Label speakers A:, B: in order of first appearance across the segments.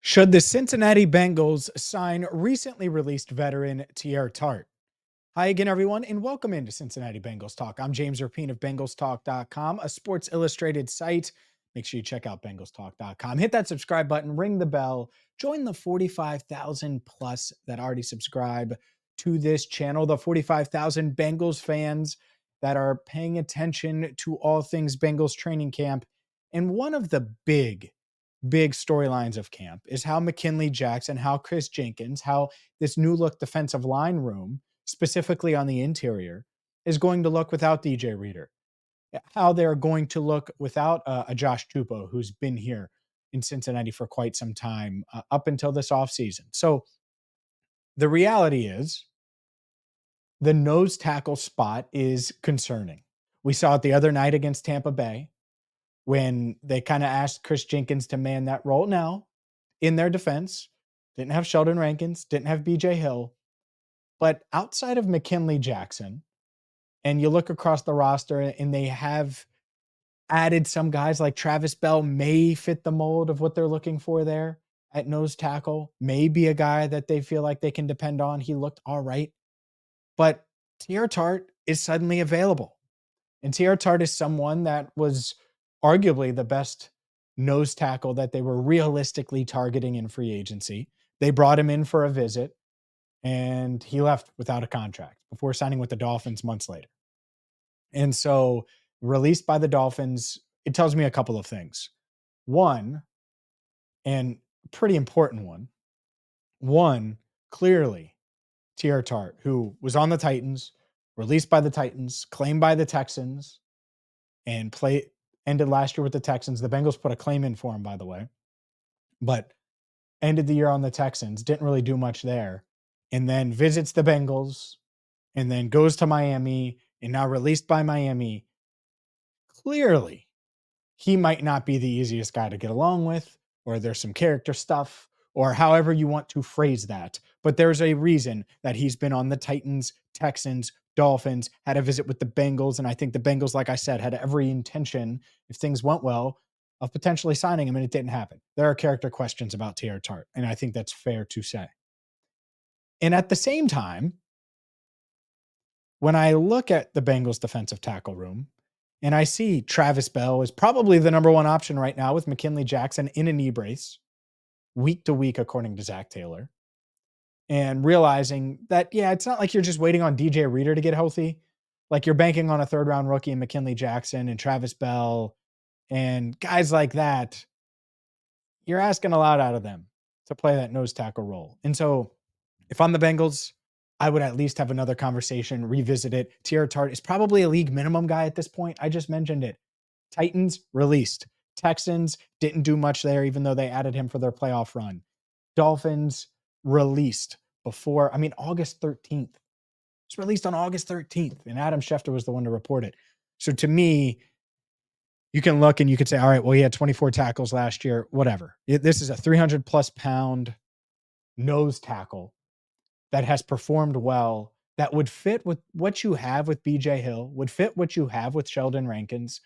A: Should the Cincinnati Bengals sign recently released veteran Teair Tart? Hi again, everyone, and welcome into Cincinnati Bengals Talk. I'm James Rapien of BengalsTalk.com, a Sports Illustrated site. Make sure you check out BengalsTalk.com. Hit that subscribe button, ring the bell, join the 45,000 plus that already subscribe to this channel, the 45,000 Bengals fans that are paying attention to all things Bengals training camp. And one of the big storylines of camp is how McKinley Jackson, how Chris Jenkins, how this new look defensive line room, specifically on the interior, is going to look without DJ Reader. How they're going to look without a Josh Tupou, who's been here in Cincinnati for quite some time up until this offseason. So the reality is the nose tackle spot is concerning. We saw it the other night against Tampa Bay when they kind of asked Chris Jenkins to man that role. Now, in their defense, didn't have Sheldon Rankins, didn't have BJ Hill, but outside of McKinley Jackson, and you look across the roster and they have added some guys like Travis Bell may fit the mold of what they're looking for there at nose tackle, may be a guy that they feel like they can depend on. He looked all right, but Teair Tart is suddenly available. And Teair Tart is someone that was arguably the best nose tackle that they were realistically targeting in free agency. They brought him in for a visit, and he left without a contract before signing with the Dolphins months later. And so, released by the Dolphins, it tells me a couple of things. One, and pretty important one, clearly, Teair Tart, who was on the Titans, released by the Titans, claimed by the Texans, and ended last year with the Texans. The Bengals put a claim in for him, by the way, but ended the year on the Texans, didn't really do much there, and then visits the Bengals, and then goes to Miami, and now released by Miami. Clearly, he might not be the easiest guy to get along with, or there's some character stuff, or however you want to phrase that. But there's a reason that he's been on the Titans, Texans, Dolphins, had a visit with the Bengals. And I think the Bengals, like I said, had every intention, if things went well, of potentially signing him, and it didn't happen. There are character questions about Teair Tart, and I think that's fair to say. And at the same time, when I look at the Bengals defensive tackle room, and I see Travis Bell is probably the number one option right now with McKinley Jackson in a knee brace, week to week, according to Zach Taylor, and realizing that, yeah, it's not like you're just waiting on DJ Reader to get healthy. Like you're banking on a third round rookie in McKinley Jackson and Travis Bell and guys like that. You're asking a lot out of them to play that nose tackle role. And so if I'm the Bengals, I would at least have another conversation, revisit it. Teair Tart is probably a league minimum guy at this point. I just mentioned it. Titans released. Texans didn't do much there, even though they added him for their playoff run. Dolphins released August 13th. It's released on August 13th, and Adam Schefter was the one to report it. So to me, you can look and you could say, all right, well, he had 24 tackles last year, whatever. This is a 300 plus pound nose tackle that has performed well, that would fit with what you have with BJ Hill, would fit what you have with Sheldon Rankins,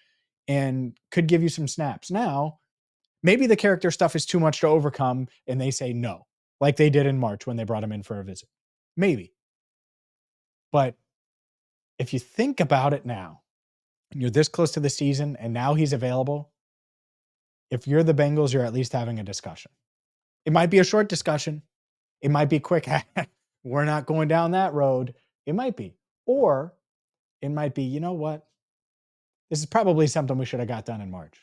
A: and could give you some snaps. Now, maybe the character stuff is too much to overcome, and they say no, like they did in March when they brought him in for a visit. Maybe. But if you think about it now, and you're this close to the season, and now he's available, if you're the Bengals, you're at least having a discussion. It might be a short discussion. It might be quick. We're not going down that road. It might be. Or it might be, you know what? This is probably something we should have got done in March.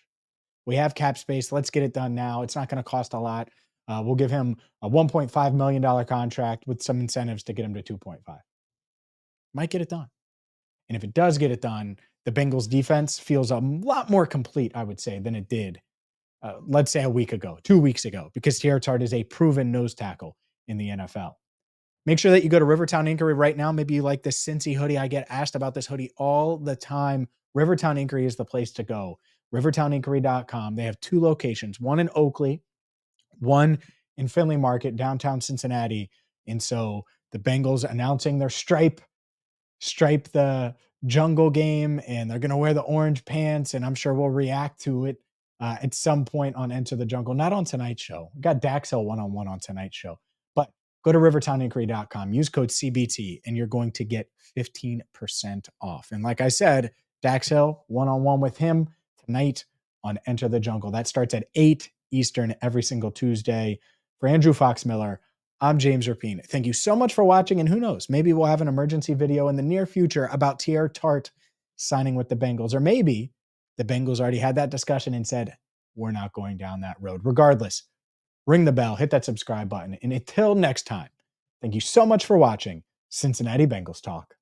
A: We have cap space. Let's get it done now. It's not going to cost a lot. We'll give him a $1.5 million contract with some incentives to get him to 2.5. Might get it done. And if it does get it done, the Bengals defense feels a lot more complete, I would say, than it did, let's say a week ago, 2 weeks ago, because Teair Tart is a proven nose tackle in the NFL. Make sure that you go to Rivertown Inquiry right now. Maybe you like this Cincy hoodie. I get asked about this hoodie all the time. Rivertown Inquiry is the place to go. RivertownInquiry.com. They have two locations, one in Oakley, one in Finley Market, downtown Cincinnati. And so the Bengals announcing their stripe the jungle game, and they're going to wear the orange pants, and I'm sure we'll react to it at some point on Enter the Jungle, not on tonight's show. We got Daxel one-on-one on tonight's show. But go to rivertowninquiry.com, use code CBT, and you're going to get 15% off. And like I said, Daxel one-on-one with him tonight on Enter the Jungle. That starts at 8 Eastern every single Tuesday. For Andrew Fox-Miller, I'm James Rapien. Thank you so much for watching, and who knows, maybe we'll have an emergency video in the near future about Teair Tart signing with the Bengals, or maybe the Bengals already had that discussion and said, we're not going down that road. Regardless, ring the bell, hit that subscribe button, and until next time, thank you so much for watching Cincinnati Bengals Talk.